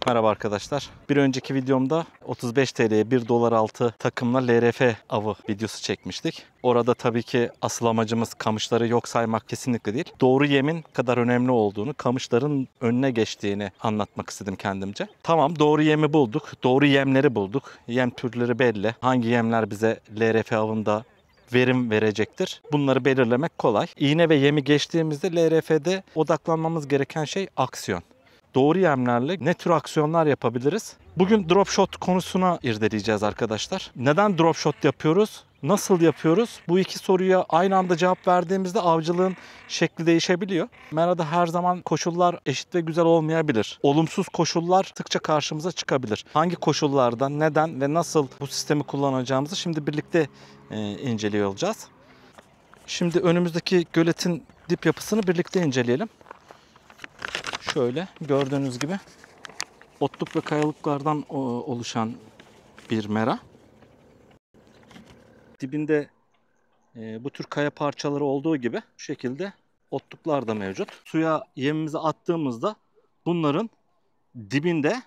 Merhaba arkadaşlar. Bir önceki videomda 35 TL'ye 1 dolar altı takımla LRF avı videosu çekmiştik. Orada tabii ki asıl amacımız kamışları yok saymak kesinlikle değil. Doğru yemin kadar önemli olduğunu, kamışların önüne geçtiğini anlatmak istedim kendimce. Tamam, doğru yemi bulduk. Doğru yemleri bulduk. Yem türleri belli. Hangi yemler bize LRF avında verim verecektir? Bunları belirlemek kolay. İğne ve yemi geçtiğimizde LRF'de odaklanmamız gereken şey aksiyon. Doğru yemlerle ne tür aksiyonlar yapabiliriz? Bugün drop shot konusuna irdeleyeceğiz arkadaşlar. Neden drop shot yapıyoruz? Nasıl yapıyoruz? Bu iki soruya aynı anda cevap verdiğimizde avcılığın şekli değişebiliyor. Merada her zaman koşullar eşit ve güzel olmayabilir. Olumsuz koşullar sıkça karşımıza çıkabilir. Hangi koşullarda, neden ve nasıl bu sistemi kullanacağımızı şimdi birlikte inceliyor olacağız. Şimdi önümüzdeki göletin dip yapısını birlikte inceleyelim. Şöyle gördüğünüz gibi otluk ve kayalıklardan oluşan bir mera. Dibinde bu tür kaya parçaları olduğu gibi bu şekilde otluklar da mevcut. Suya yemimizi attığımızda bunların dibinde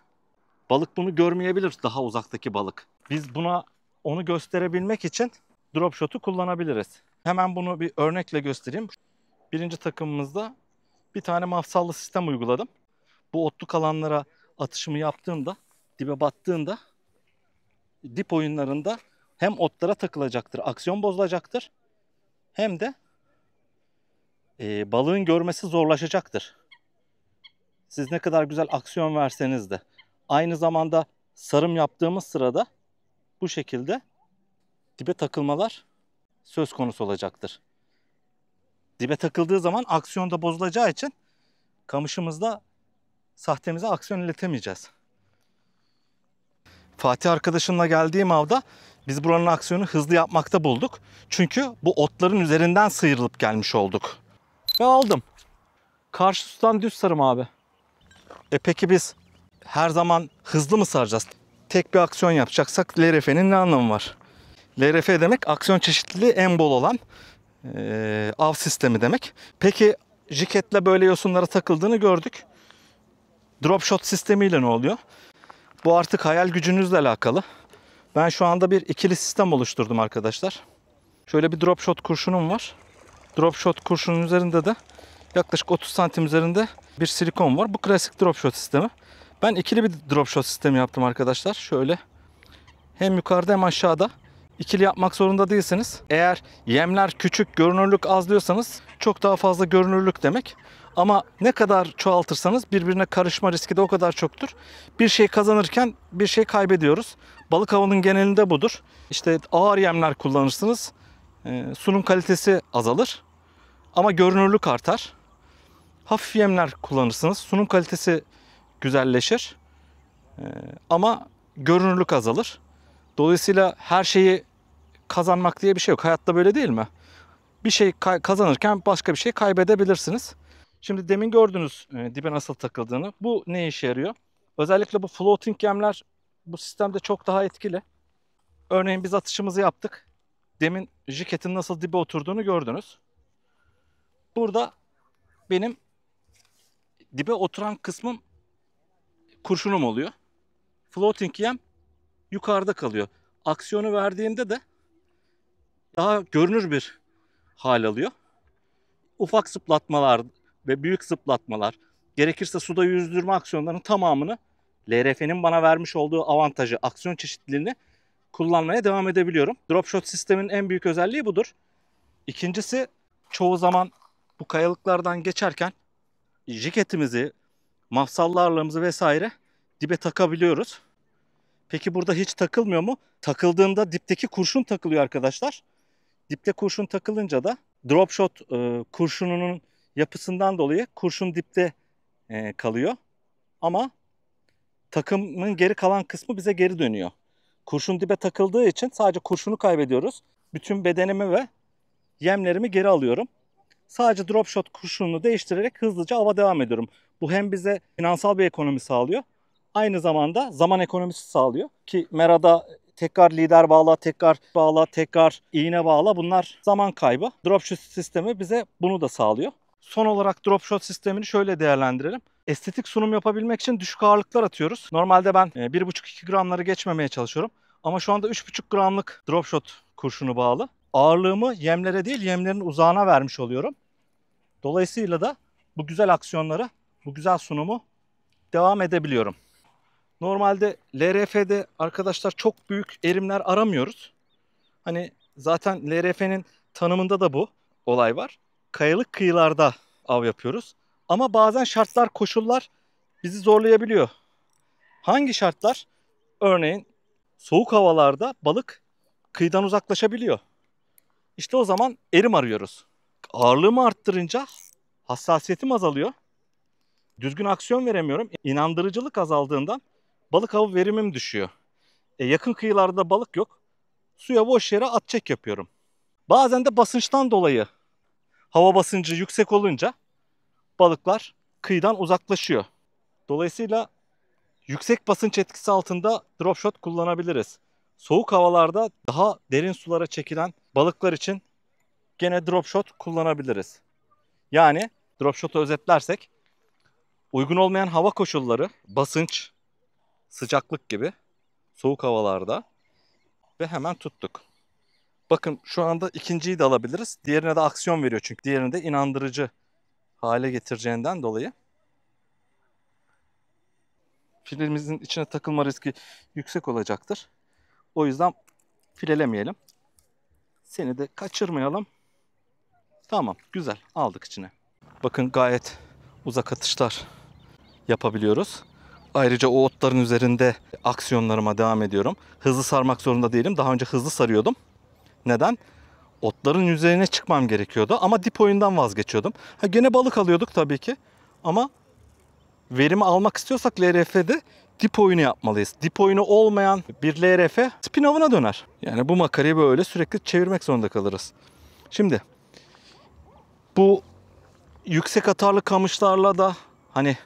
balık bunu görmeyebilir, daha uzaktaki balık. Biz onu gösterebilmek için drop shot'u kullanabiliriz. Hemen bunu bir örnekle göstereyim. Birinci takımımızda bir tane mafsallı sistem uyguladım. Bu otluk alanlara atışımı yaptığımda, dibe battığında dip oyunlarında hem otlara takılacaktır, aksiyon bozulacaktır, hem de balığın görmesi zorlaşacaktır. Siz ne kadar güzel aksiyon verseniz de. Aynı zamanda sarım yaptığımız sırada bu şekilde dibe takılmalar söz konusu olacaktır. Dibe takıldığı zaman aksiyon da bozulacağı için kamışımızda sahtemize aksiyon iletemeyeceğiz. Fatih arkadaşımla geldiğim avda biz buranın aksiyonu hızlı yapmakta bulduk. Çünkü bu otların üzerinden sıyrılıp gelmiş olduk. Ve aldım. Karşı sudan düz sarım abi. Peki biz her zaman hızlı mı saracağız? Tek bir aksiyon yapacaksak LRF'nin ne anlamı var? LRF demek aksiyon çeşitliliği en bol olan av sistemi demek. Peki jiketle böyle yosunlara takıldığını gördük. Drop shot sistemiyle ne oluyor? Bu artık hayal gücünüzle alakalı. Ben şu anda bir ikili sistem oluşturdum arkadaşlar. Şöyle bir drop shot kurşunum var. Drop shot kurşunun üzerinde de yaklaşık 30 santim üzerinde bir silikon var. Bu klasik drop shot sistemi. Ben ikili bir drop shot sistemi yaptım arkadaşlar. Şöyle hem yukarıda hem aşağıda. İkili yapmak zorunda değilsiniz. Eğer yemler küçük, görünürlük az diyorsanız çok daha fazla görünürlük demek. Ama ne kadar çoğaltırsanız birbirine karışma riski de o kadar çoktur. Bir şey kazanırken bir şey kaybediyoruz. Balık avının genelinde budur. İşte ağır yemler kullanırsınız. Sunum kalitesi azalır. Ama görünürlük artar. Hafif yemler kullanırsınız. Sunum kalitesi güzelleşir. Ama görünürlük azalır. Dolayısıyla her şeyi kazanmak diye bir şey yok. Hayatta böyle değil mi? Bir şey kazanırken başka bir şey kaybedebilirsiniz. Şimdi demin gördünüz dibe nasıl takıldığını. Bu ne işe yarıyor? Özellikle bu floating yemler bu sistemde çok daha etkili. Örneğin biz atışımızı yaptık. Demin jiketin nasıl dibe oturduğunu gördünüz. Burada benim dibe oturan kısmım kurşunum oluyor. Floating yem yukarıda kalıyor. Aksiyonu verdiğinde de daha görünür bir hal alıyor. Ufak zıplatmalar ve büyük zıplatmalar, gerekirse suda yüzdürme aksiyonlarının tamamını LRF'nin bana vermiş olduğu avantajı, aksiyon çeşitliliğini kullanmaya devam edebiliyorum. Drop shot sistemin en büyük özelliği budur. İkincisi, çoğu zaman bu kayalıklardan geçerken jiketimizi, mafsallarlığımızı vesaire dibe takabiliyoruz. Peki burada hiç takılmıyor mu? Takıldığında dipteki kurşun takılıyor arkadaşlar. Dipte kurşun takılınca da drop shot kurşununun yapısından dolayı kurşun dipte kalıyor. Ama takımın geri kalan kısmı bize geri dönüyor. Kurşun dibe takıldığı için sadece kurşunu kaybediyoruz. Bütün bedenimi ve yemlerimi geri alıyorum. Sadece drop shot kurşununu değiştirerek hızlıca ava devam ediyorum. Bu hem bize finansal bir ekonomi sağlıyor. Aynı zamanda zaman ekonomisi sağlıyor. Ki merada tekrar lider bağla, tekrar bağla, tekrar iğne bağla, bunlar zaman kaybı. Drop shot sistemi bize bunu da sağlıyor. Son olarak drop shot sistemini şöyle değerlendirelim. Estetik sunum yapabilmek için düşük ağırlıklar atıyoruz. Normalde ben 1,5-2 gramları geçmemeye çalışıyorum. Ama şu anda 3,5 gramlık drop shot kurşunu bağlı. Ağırlığımı yemlere değil, yemlerin uzağına vermiş oluyorum. Dolayısıyla da bu güzel aksiyonları, bu güzel sunumu devam edebiliyorum. Normalde LRF'de arkadaşlar çok büyük erimler aramıyoruz. Hani zaten LRF'nin tanımında da bu olay var. Kayalık kıyılarda av yapıyoruz. Ama bazen şartlar, koşullar bizi zorlayabiliyor. Hangi şartlar? Örneğin soğuk havalarda balık kıyıdan uzaklaşabiliyor. İşte o zaman erim arıyoruz. Ağırlığımı arttırınca hassasiyetim azalıyor. Düzgün aksiyon veremiyorum. İnandırıcılık azaldığından balık avı verimim düşüyor. Yakın kıyılarda balık yok. Suya boş yere at çek yapıyorum. Bazen de basınçtan dolayı hava basıncı yüksek olunca balıklar kıyıdan uzaklaşıyor. Dolayısıyla yüksek basınç etkisi altında drop shot kullanabiliriz. Soğuk havalarda daha derin sulara çekilen balıklar için gene drop shot kullanabiliriz. Yani drop shot'u özetlersek uygun olmayan hava koşulları, basınç, sıcaklık gibi soğuk havalarda ve hemen tuttuk. Bakın şu anda ikinciyi de alabiliriz. Diğerine de aksiyon veriyor çünkü diğerini de inandırıcı hale getireceğinden dolayı. Filemizin içine takılma riski yüksek olacaktır. O yüzden filelemeyelim. Seni de kaçırmayalım. Tamam, güzel. Aldık içine. Bakın gayet uzak atışlar yapabiliyoruz. Ayrıca o otların üzerinde aksiyonlarıma devam ediyorum. Hızlı sarmak zorunda değilim. Daha önce hızlı sarıyordum. Neden? Otların üzerine çıkmam gerekiyordu ama dip oyundan vazgeçiyordum. Gene balık alıyorduk tabii ki. Ama verimi almak istiyorsak LRF'de dip oyunu yapmalıyız. Dip oyunu olmayan bir LRF spin avına döner. Yani bu makarayı böyle sürekli çevirmek zorunda kalırız. Şimdi bu yüksek atarlı kamışlarla da hani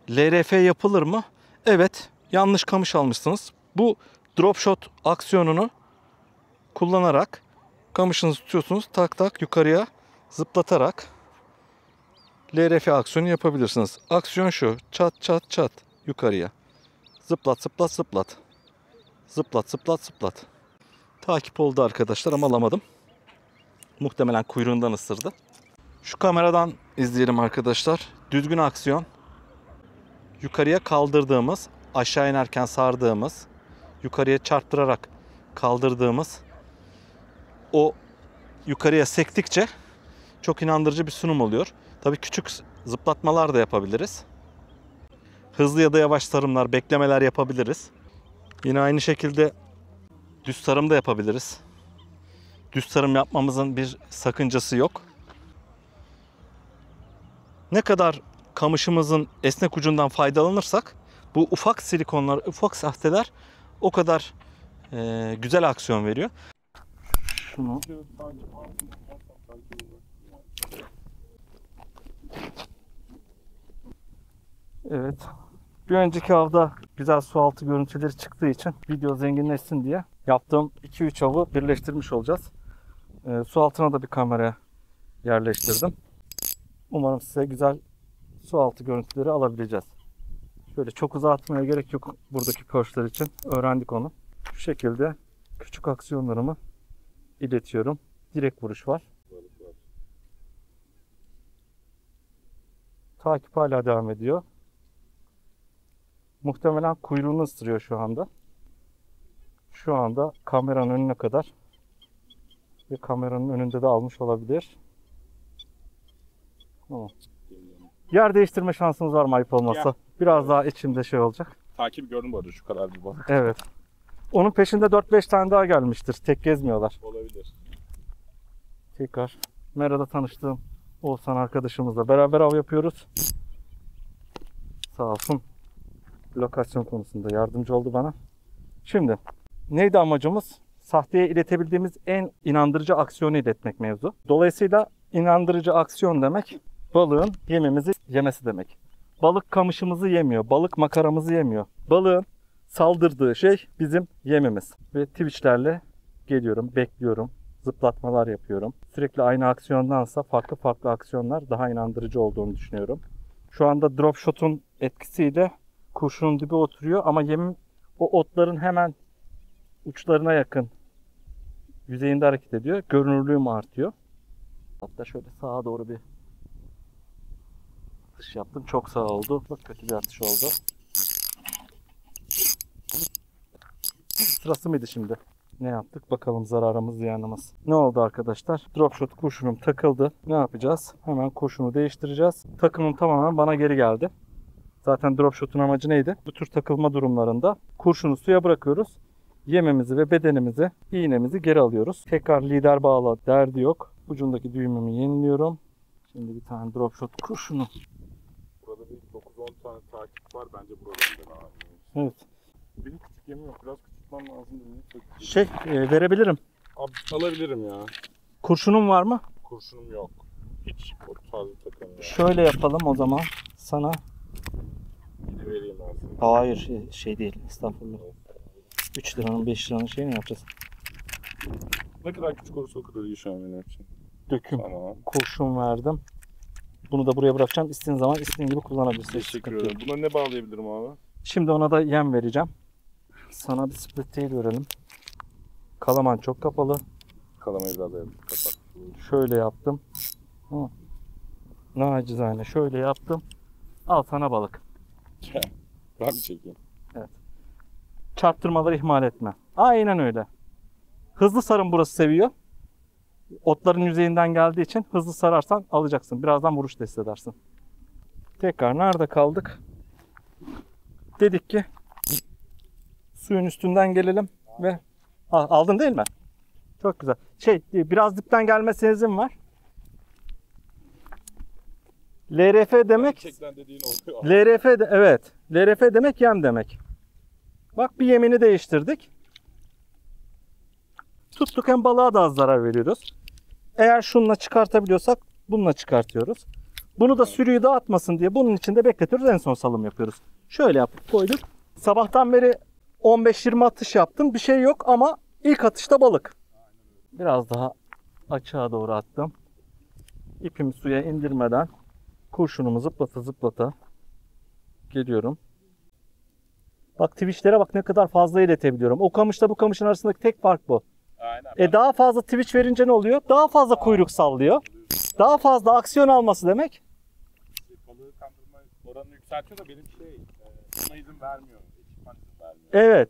LRF yapılır mı? Evet, yanlış kamış almışsınız. Bu drop shot aksiyonunu kullanarak kamışınızı tutuyorsunuz, tak tak yukarıya zıplatarak LRF aksiyonu yapabilirsiniz. Aksiyon şu: çat çat çat yukarıya. Zıplat zıplat zıplat. Zıplat zıplat zıplat. Takip oldu arkadaşlar ama alamadım. Muhtemelen kuyruğundan ısırdı. Şu kameradan izleyelim arkadaşlar. Düzgün aksiyon. Yukarıya kaldırdığımız, aşağı inerken sardığımız, yukarıya çarptırarak kaldırdığımız, o yukarıya sektikçe çok inandırıcı bir sunum oluyor. Tabii küçük zıplatmalar da yapabiliriz. Hızlı ya da yavaş sarımlar, beklemeler yapabiliriz. Yine aynı şekilde düz sarım da yapabiliriz. Düz sarım yapmamızın bir sakıncası yok. Ne kadar kamışımızın esnek ucundan faydalanırsak bu ufak silikonlar, ufak sahteler o kadar güzel aksiyon veriyor. Şunu. Evet. Bir önceki avda güzel sualtı görüntüleri çıktığı için video zenginleşsin diye yaptığım 2-3 avı birleştirmiş olacağız. Su altına da bir kamera yerleştirdim. Umarım size güzel sualtı görüntüleri alabileceğiz. Şöyle çok uzatmaya gerek yok buradaki perchler için. Öğrendik onu. Şu şekilde küçük aksiyonlarımı iletiyorum. Direkt vuruş var. Takip hala devam ediyor. Muhtemelen kuyruğunu ısırıyor şu anda. Şu anda kameranın önüne kadar ve kameranın önünde de almış olabilir. Tamam. Yer değiştirme şansınız var mı ayıp olmazsa? Biraz daha içimde şey olacak. Takip gördüm bu arada şu kadar bir balık. Evet. Onun peşinde 4-5 tane daha gelmiştir. Tek gezmiyorlar. Olabilir. Tekrar Mera'da tanıştığım Oğuzhan arkadaşımızla beraber av yapıyoruz. Sağ olsun lokasyon konusunda yardımcı oldu bana. Şimdi neydi amacımız? Sahteye iletebildiğimiz en inandırıcı aksiyonu iletmek mevzu. Dolayısıyla inandırıcı aksiyon demek balığın yemimizi yemesi demek. Balık kamışımızı yemiyor, balık makaramızı yemiyor. Balığın saldırdığı şey bizim yemimiz. Ve twitchlerle geliyorum, bekliyorum, zıplatmalar yapıyorum. Sürekli aynı aksiyondansa farklı farklı aksiyonlar daha inandırıcı olduğunu düşünüyorum. Şu anda drop shot'un etkisiyle kurşunun dibi oturuyor ama yemim o otların hemen uçlarına yakın yüzeyinde hareket ediyor. Görünürlüğüm artıyor. Hatta şöyle sağa doğru bir atış yaptım. Çok sağ oldu. Çok kötü bir atış oldu. Sırası mıydı şimdi? Ne yaptık? Bakalım zararımız ziyanımız. Ne oldu arkadaşlar? Drop shot kurşunum takıldı. Ne yapacağız? Hemen kurşunu değiştireceğiz. Takımım tamamen bana geri geldi. Zaten drop shot'un amacı neydi? Bu tür takılma durumlarında kurşunu suya bırakıyoruz. Yemimizi ve bedenimizi, iğnemizi geri alıyoruz. Tekrar lider bağla derdi yok. Ucundaki düğümümü yeniliyorum. Şimdi bir tane drop shot kurşunu. Burada bir 9-10 tane takip var. Bence burada daha iyi. Evet. Benim küçük yemim yok. Biraz küçültmem lazım. Verebilirim. Abi alabilirim ya. Kurşunun var mı? Kurşunum yok. Hiç o tarzı takamıyorum. Şöyle yapalım o zaman. Sana. Bir de vereyim ben sana. Hayır şey değil. Estağfurullah. 3 liranın 5 liranın şeyini yapacağız. Ne kadar küçük olursa o kadar iyi şu an benim için. Döküm. Tamam. Kurşun verdim. Bunu da buraya bırakacağım. İstediğin zaman istediğin gibi kullanabilirsin. Teşekkür ederim. Buna ne bağlayabilirim abi? Şimdi ona da yem vereceğim. Sana bir split tail verelim. Kalaman çok kapalı. Kalamayı biraz da kapat. Şöyle yaptım. Hı. Nacizane şöyle yaptım. Al sana balık. Ben bir çekeyim. Çarptırmaları ihmal etme. Aynen öyle. Hızlı sarım burası seviyor. Otların yüzeyinden geldiği için hızlı sararsan alacaksın. Birazdan vuruş test edersin. Tekrar nerede kaldık? Dedik ki suyun üstünden gelelim ve aldın değil mi? Çok güzel. Biraz dipten gelmesine izin var. LRF demek Gerçekten dediğin oluyor. evet. LRF demek yem demek. Bak bir yemini değiştirdik. Tuttuk hem balığa da az zarar veriyoruz. Eğer şununla çıkartabiliyorsak bununla çıkartıyoruz. Bunu da sürüyü dağıtmasın diye bunun içinde bekletiyoruz. En son salım yapıyoruz. Şöyle yapıp koyduk. Sabahtan beri 15-20 atış yaptım. Bir şey yok ama ilk atışta balık. Biraz daha açığa doğru attım. İpimi suya indirmeden kurşunumu zıplata zıplata geliyorum. Bak twitchlere bak ne kadar fazla iletebiliyorum. O kamışla bu kamışın arasındaki tek fark bu. Aynen. Daha fazla twitch verince ne oluyor? Daha fazla kuyruk sallıyor. Daha fazla aksiyon alması demek. Balığı kandırma oranını yükseltiyor da benim buna izin vermiyor. Ekipman izin vermiyor. Evet.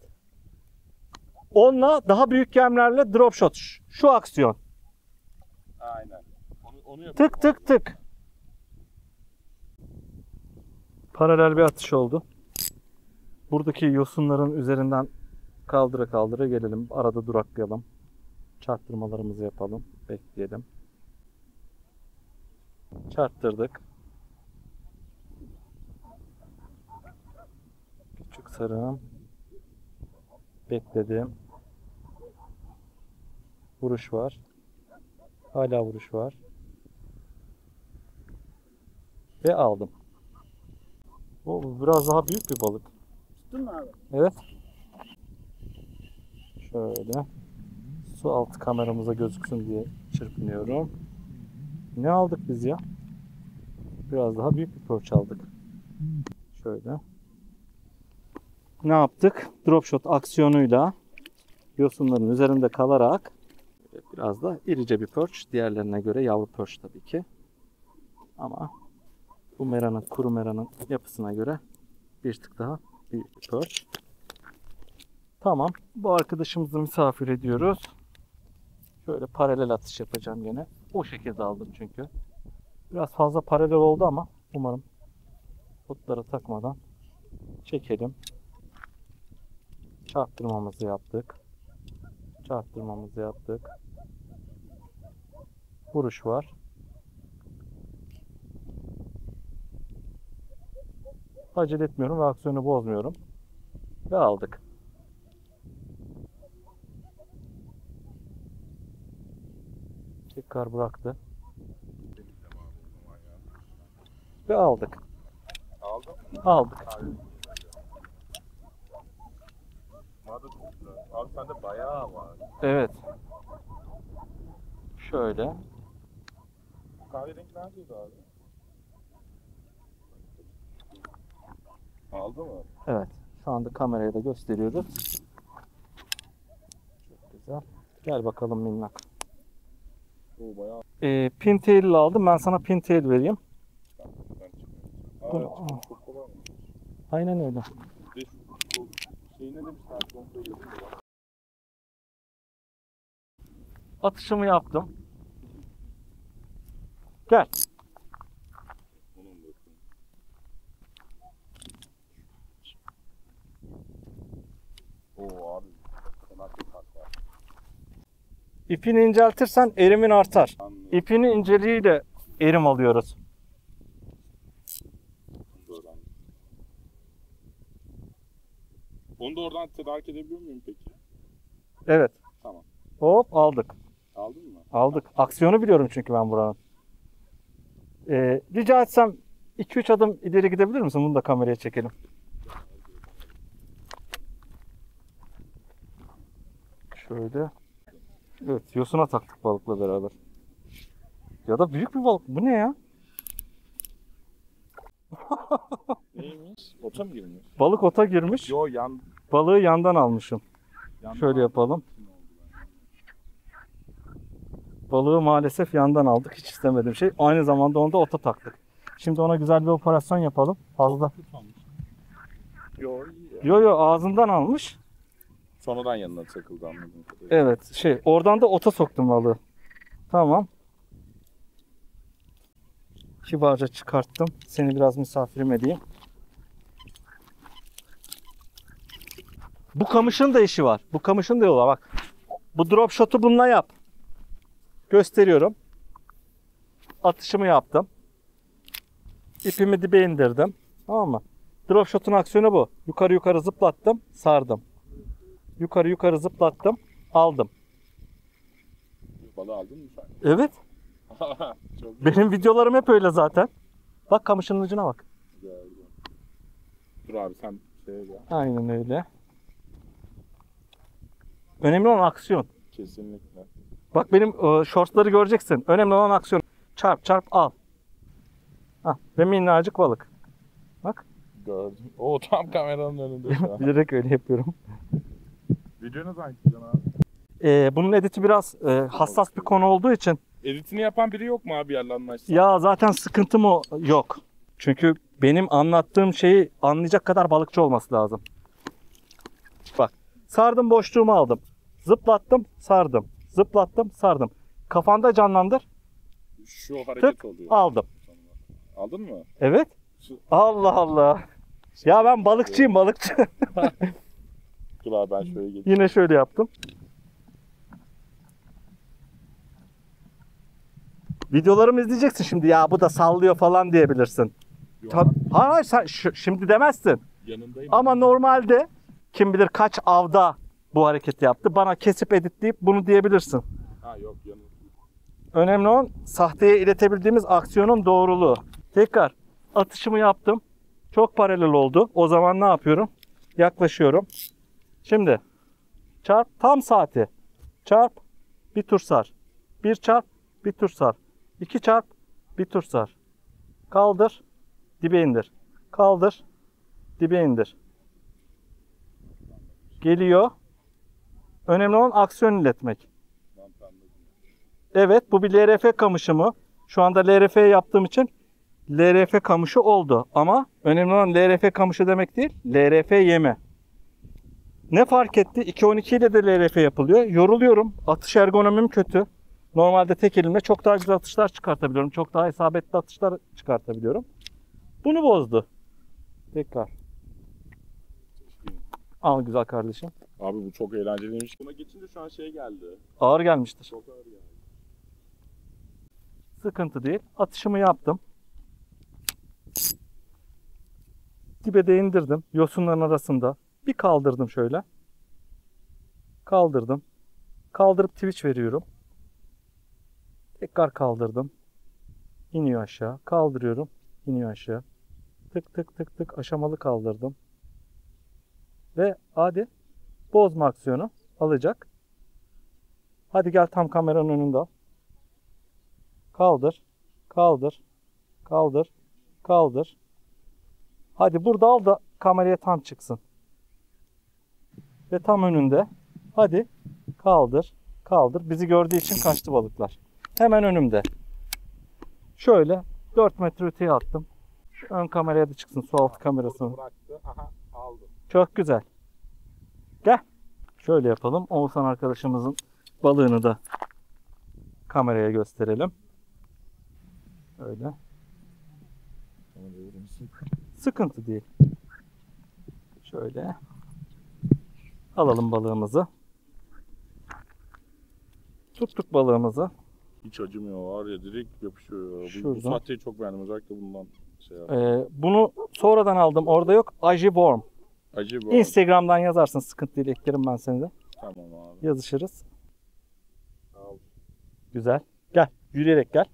Onunla daha büyük gemlerle drop shot. Şu aksiyon. Aynen. Onu yapıyorum. Tık tık tık. Paralel bir atış oldu. Buradaki yosunların üzerinden kaldıra kaldıra gelelim. Arada duraklayalım. Çarptırmalarımızı yapalım. Bekleyelim. Çarptırdık. Küçük sarığım. Bekledim. Vuruş var. Hala vuruş var. Ve aldım. Bu biraz daha büyük bir balık. Tuttun mu abi? Evet. Şöyle. Su altı kameramıza gözüksün diye çırpınıyorum. Ne aldık biz ya? Biraz daha büyük bir perch aldık. Şöyle. Ne yaptık? Drop shot aksiyonuyla yosunların üzerinde kalarak biraz da irice bir perch. Diğerlerine göre yavru perch tabii ki. Ama bu meranın, kuru meranın yapısına göre bir tık daha büyük bir perch. Tamam. Bu arkadaşımızı misafir ediyoruz. Şöyle paralel atış yapacağım gene. O şekilde aldım çünkü. Biraz fazla paralel oldu ama umarım otlara takmadan çekelim. Çarptırmamızı yaptık. Çarptırmamızı yaptık. Vuruş var. Acele etmiyorum ve aksiyonu bozmuyorum. Ve aldık. Tekrar bıraktı. Ve aldık. Aldın mı? Aldık. Abi sende bayağı var. Evet. Şöyle. Kahverengi neredeydi abi? Aldı mı? Evet. Şu anda kameraya da gösteriyoruz. Çok güzel. Gel bakalım minnak. O bayağı Pintail aldım. Ben sana pintail vereyim. ben Bunu- çıkmıyor. Çok kolay mı? Aynen öyle. Bir de şu şeyi ne demişler? Kontrol edeyim mi? Atışımı yaptım. Gel. Onun bakın. Oo abi. Fena bir fark var. İpini inceltirsen erimin artar. Anlıyorum. İpini inceliğiyle erim alıyoruz. Onu da öğrendim. Onu da oradan tedarik edebiliyor muyum peki? Evet. Tamam. Hop aldık. Aldın mı? Aldık. Aksiyonu biliyorum çünkü ben buranın. Rica etsem 2-3 adım ileri gidebilir misin? Bunu da kameraya çekelim. Şöyle. Evet, yosuna taktık balıkla beraber. Ya da büyük bir balık. Bu ne ya? Neymiş? Ota mı girmiş? Balık ota girmiş. Yo yan. Balığı yandan almışım. yandan Şöyle yapalım. Balığı maalesef yandan aldık. Hiç istemediğim şey. Aynı zamanda onu da ota taktık. Şimdi ona güzel bir operasyon yapalım. Fazla. Yo iyi ya. Yo yo, ağzından almış. Sonradan yanına takıldı anladığım kadarıyla. Evet, oradan da ota soktum balığı. Tamam. Kibarca çıkarttım. Seni biraz misafirim edeyim. Bu kamışın da işi var. Bu kamışın da yolu var. Bak. Bu drop shot'u bununla yap. Gösteriyorum. Atışımı yaptım. İpimi dibe indirdim. Tamam mı? Drop shot'un aksiyonu bu. Yukarı yukarı zıplattım, sardım. Yukarı yukarı zıplattım, aldım. Balığı aldın mı sen? Evet. Çok Benim videolarım hep öyle zaten. Bak kamışın ucuna bak. güzel. Güzel. Dur abi sen şeye gel. Aynen öyle. Önemli olan aksiyon. Kesinlikle. Bak benim shortsları göreceksin. Önemli olan aksiyon. Çarp çarp al. Hah, ve minnacık balık. Bak. Gördüm. Oo tam kameranın önünde şu an. Bilerek öyle yapıyorum. Video ne zaman çıkacaksın abi? Bunun editi biraz hassas bir konu olduğu için. Editini yapan biri yok mu abi yerlanlaşsa? Ya zaten sıkıntım o yok. Çünkü benim anlattığım şeyi anlayacak kadar balıkçı olması lazım. Bak. Sardım, boşluğumu aldım. Zıplattım, sardım. Zıplattım, sardım. Kafanda canlandır. Şu hareket Tık, oluyor. aldım. Aldın mı? Evet. Şu- Allah Allah. Ya ben balıkçıyım, balıkçı. Dur abi ben şöyle geçeyim. Yine şöyle yaptım. Videolarımı izleyeceksin şimdi, ya bu da sallıyor falan diyebilirsin. Yok, Hayır sen şimdi demezsin. yanındayım. Ama normalde kim bilir kaç avda bu hareketi yaptı. Bana kesip editleyip bunu diyebilirsin. Ha yok yanında. Önemli olan sahteye iletebildiğimiz aksiyonun doğruluğu. Tekrar atışımı yaptım. Çok paralel oldu. O zaman ne yapıyorum? Yaklaşıyorum. Şimdi çarp tam saati. Çarp bir tur sar. Bir çarp bir tur sar. İki çarp bir tur sar. Kaldır dibe indir. Kaldır dibe indir. Geliyor. Önemli olan aksiyon iletmek. Evet, bu bir LRF kamışı mı? Şu anda LRF yaptığım için LRF kamışı oldu. Ama önemli olan LRF kamışı demek değil, LRF yeme. Ne fark etti? 2.12 ile de LRF yapılıyor. Yoruluyorum. Atış ergonomim kötü. Normalde tek elimle çok daha güzel atışlar çıkartabiliyorum. Çok daha isabetli atışlar çıkartabiliyorum. Bunu bozdu. Tekrar. Al güzel kardeşim. Abi bu çok eğlenceliymiş. Buna geçince şu an şey geldi. Ağır gelmiştir. Çok ağır geldi. Sıkıntı değil. Atışımı yaptım. Dibe de indirdim. Yosunların arasında. Bir kaldırdım şöyle. Kaldırdım. Kaldırıp twitch veriyorum. Tekrar kaldırdım. İniyor aşağı. Kaldırıyorum. İniyor aşağı. Tık tık tık tık aşamalı kaldırdım. Ve hadi bozma aksiyonu alacak. Hadi gel tam kameranın önünde al. Kaldır. Kaldır. Kaldır. Kaldır. Hadi burada al da kameraya tam çıksın. Ve tam önünde. Hadi. Kaldır. Kaldır. Bizi gördüğü için kaçtı balıklar. Hemen önümde. Şöyle 4 metre öteye attım. Şu ön kameraya da çıksın. Su altı kamerasını. Bıraktı. Aha aldım. Çok güzel. Gel. Şöyle yapalım. Oğuzhan arkadaşımızın balığını da kameraya gösterelim. Öyle. Sıkıntı değil. Şöyle. Alalım balığımızı. Tuttuk balığımızı. Hiç acımıyor var ya, direkt yapışıyor ya. Bu Şuradan. sahteyi çok beğendim, özellikle bundan şey yap. Bunu sonradan aldım. Orada yok. Aji Worm. Acı bu. Instagram'dan yazarsın. Sıkıntı değil. Eklerim ben seni de. Tamam abi. Yazışırız. Al. Güzel. Gel. Yürüyerek gel.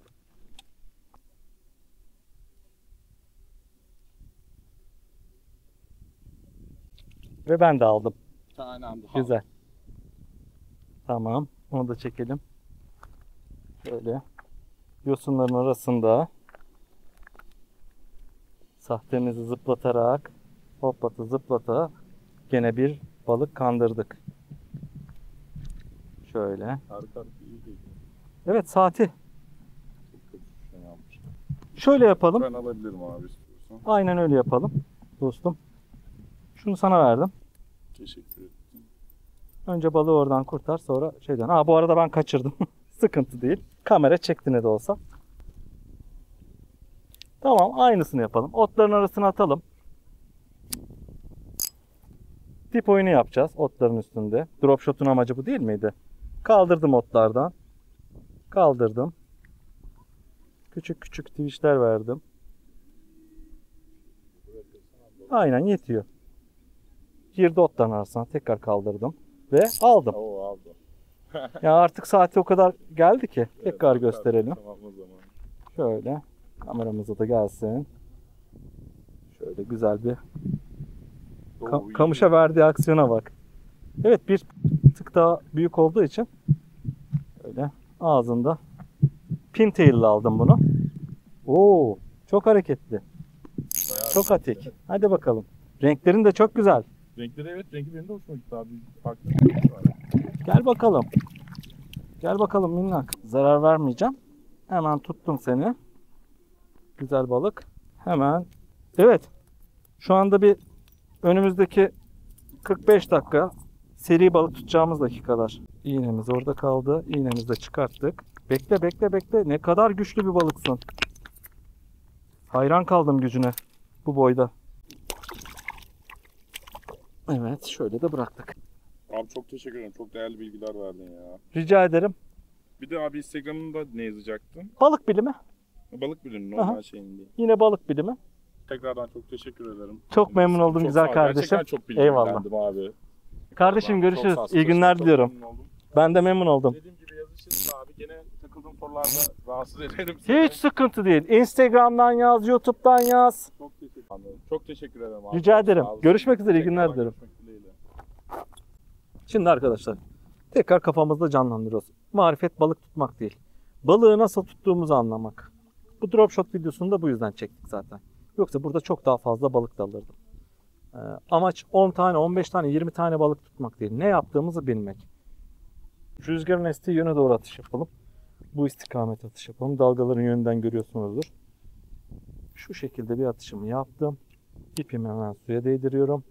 Ve ben de aldım. Bir tane anda. Güzel. Tamam. Onu da çekelim. Şöyle. Yosunların arasında sahtemizi zıplatarak, hoplatı zıplata gene bir balık kandırdık. Şöyle. Harika, iyi değil. Evet, saati. Çok kötü bir şey yapmış. Şöyle yapalım. Ben alabilirim abi istiyorsan. Aynen öyle yapalım dostum. Şunu sana verdim. Teşekkür ederim. Önce balığı oradan kurtar, sonra şeyden. Bu arada ben kaçırdım. Sıkıntı değil. Kamera çekti ne de olsa. Tamam, aynısını yapalım. Otların arasına atalım. Tip oyunu yapacağız otların üstünde. Drop shot'un amacı bu değil miydi? Kaldırdım otlardan. Kaldırdım. Küçük küçük twitch'ler verdim. Aynen yetiyor. Girdi otların arasına, tekrar kaldırdım. Ve aldım. Oo, aldım. Ya artık saati o kadar geldi ki. Tekrar Evet, gösterelim. Tamam o zaman. Şöyle. Kameramıza da gelsin. Şöyle güzel bir Oo, iyi. kamışa verdiği aksiyona bak. Evet, bir tık daha büyük olduğu için öyle ağzında pintail'le aldım bunu. Oo, çok hareketli. Bayağı Çok atik. Hadi bakalım. Renklerin de çok güzel. renkleri, evet, renkli benim de hoşuma gitti abi. Farklı bir renk var. Gel bakalım. Gel bakalım minnak. Zarar vermeyeceğim. Hemen tuttum seni. Güzel balık. Hemen. Evet. Şu anda bir önümüzdeki 45 dakika seri balık tutacağımız dakikalar. İğnemiz orada kaldı. İğnemizi de çıkarttık. Bekle bekle bekle. Ne kadar güçlü bir balıksın. Hayran kaldım gücüne. Bu boyda. Evet, şöyle de bıraktık. Abi çok teşekkür ederim. Çok değerli bilgiler verdin ya. Rica ederim. Bir de abi Instagram'da ne yazacaktın? Balık bilimi. Balık bilin, normal Aha. şeyin değil. Yine balık bilimi. Tekrardan çok teşekkür ederim. Çok memnun oldum Çok güzel sağ ol. kardeşim. Gerçekten çok Eyvallah. bilgilendim abi. Kardeşim Çok görüşürüz. sağ ol. İyi günler Çok diliyorum. memnun oldum. Ben de memnun oldum. Dediğim gibi yazışırız abi. Gene takıldığım sorularda rahatsız ederim seni. Hiç sıkıntı değil. Instagram'dan yaz, YouTube'dan yaz. Çok teşekkür ederim. Çok teşekkür ederim abi. Rica ederim. Sağ olasın. Görüşmek üzere, iyi günler Tekrardan dilerim. görüşmek dileğiyle. Şimdi arkadaşlar tekrar kafamızda canlandırıyoruz. Marifet balık tutmak değil. Balığı nasıl tuttuğumuzu anlamak. Bu drop shot videosunu da bu yüzden çektik zaten. Yoksa burada çok daha fazla balık da alırdım. Amaç 10 tane, 15 tane, 20 tane balık tutmak değil. Ne yaptığımızı bilmek. Rüzgarın estiği yöne doğru atış yapalım. Bu istikamet atış yapalım. Dalgaların yönünden görüyorsunuzdur. Şu şekilde bir atışımı yaptım. İpimi hemen suya değdiriyorum.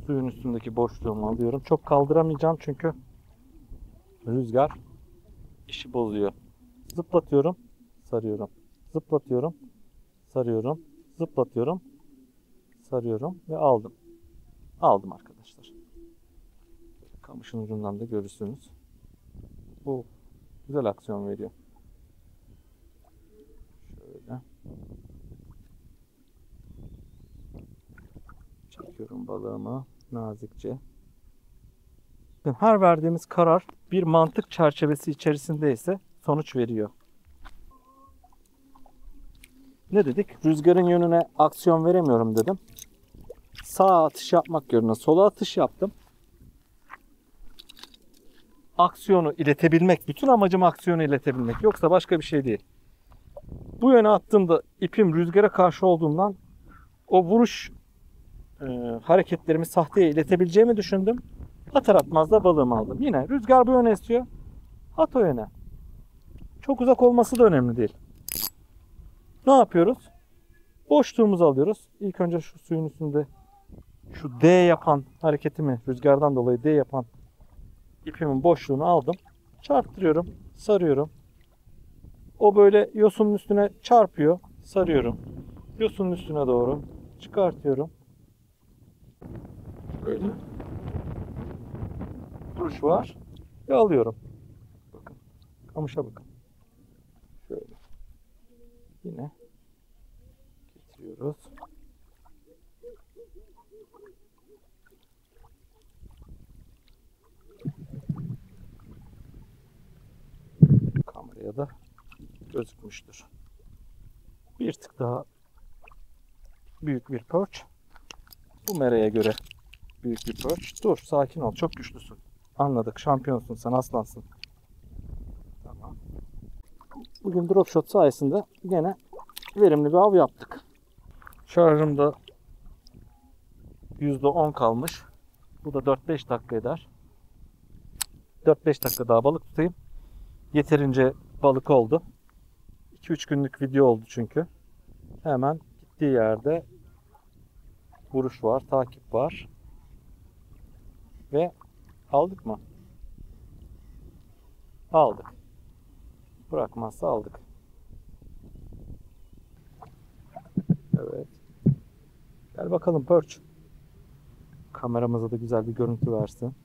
Suyun üstündeki boşluğumu alıyorum. Çok kaldıramayacağım çünkü rüzgar işi bozuyor. Zıplatıyorum, sarıyorum. Zıplatıyorum, sarıyorum. Zıplatıyorum, sarıyorum ve aldım. Aldım arkadaşlar. Kamışın ucundan da görürsünüz. Bu güzel aksiyon veriyor. Şöyle. Çekiyorum balığımı nazikçe. Her verdiğimiz karar bir mantık çerçevesi içerisinde ise sonuç veriyor. Ne dedik? Rüzgarın yönüne aksiyon veremiyorum dedim. Sağa atış yapmak yerine sola atış yaptım. aksiyonu iletebilmek. Bütün amacım aksiyonu iletebilmek. Yoksa başka bir şey değil. Bu yöne attığımda ipim rüzgara karşı olduğundan o vuruş hareketlerimi sahteye iletebileceğimi düşündüm. Atar atmaz da balığımı aldım. Yine rüzgar bu yöne esiyor. At o yöne. Çok uzak olması da önemli değil. Ne yapıyoruz? Boşluğumuzu alıyoruz. İlk önce şu suyun üstünde şu D yapan hareketimi, rüzgardan dolayı D yapan ipimin boşluğunu aldım. Çarptırıyorum, sarıyorum. O böyle yosunun üstüne çarpıyor, sarıyorum. Yosunun üstüne doğru çıkartıyorum. Böyle. Duruş var ve alıyorum. Bakın, kamışa bakın. Şöyle. Yine getiriyoruz. Kameraya da gözükmüştür. Bir tık daha büyük bir perch. Bu mereye göre büyük bir perch. Dur, sakin ol. Çok güçlüsün. Anladık. Şampiyonsun sen. Aslansın. Tamam. Bugün drop shot sayesinde yine verimli bir av yaptık. Şarjımda %10 kalmış. Bu da 4-5 dakika eder. 4-5 dakika daha balık tutayım. Yeterince balık oldu. 2-3 günlük video oldu çünkü. Hemen gittiği yerde vuruş var, takip var. Ve aldık mı? Aldık. Bırakmazsa aldık. Evet. Gel bakalım perch. Kameramıza da güzel bir görüntü versin.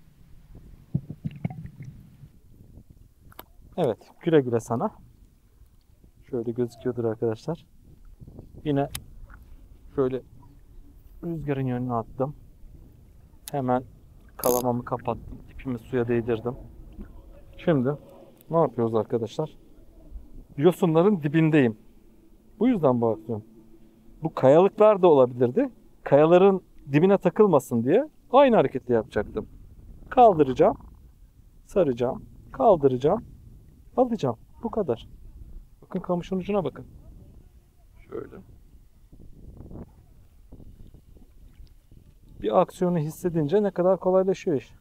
Evet, güle güle sana. Şöyle gözüküyordur arkadaşlar. Yine şöyle rüzgarın yönüne attım. Hemen kalamamı kapattım. İpimi suya değdirdim. Şimdi ne yapıyoruz arkadaşlar? Yosunların dibindeyim. Bu yüzden bu aksiyon. Bu kayalıklar da olabilirdi. Kayaların dibine takılmasın diye aynı hareketi yapacaktım. Kaldıracağım. Saracağım. Kaldıracağım. Alacağım. Bu kadar. Bakın kamışın ucuna bakın. Şöyle. Bir aksiyonu hissedince ne kadar kolaylaşıyor iş.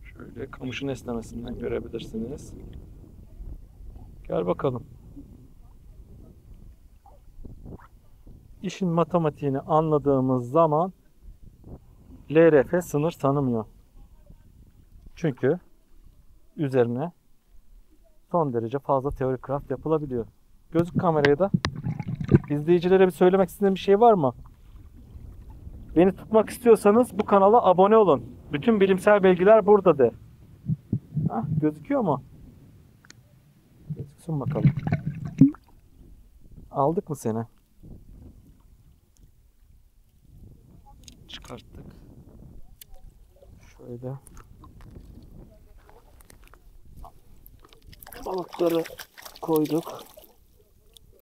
Şöyle kamışın esnemesinden görebilirsiniz. Gel bakalım. İşin matematiğini anladığımız zaman LRF sınır tanımıyor. Çünkü üzerine son derece fazla teorik craft yapılabiliyor. Gözlük kameraya da izleyicilere bir söylemek istediğim bir şey var mı? Beni tutmak istiyorsanız bu kanala abone olun. Bütün bilimsel bilgiler burada de. Hah, gözüküyor mu? Gözüksün bakalım. Aldık mı seni? Çıkarttık. Şöyle. Balıkları koyduk.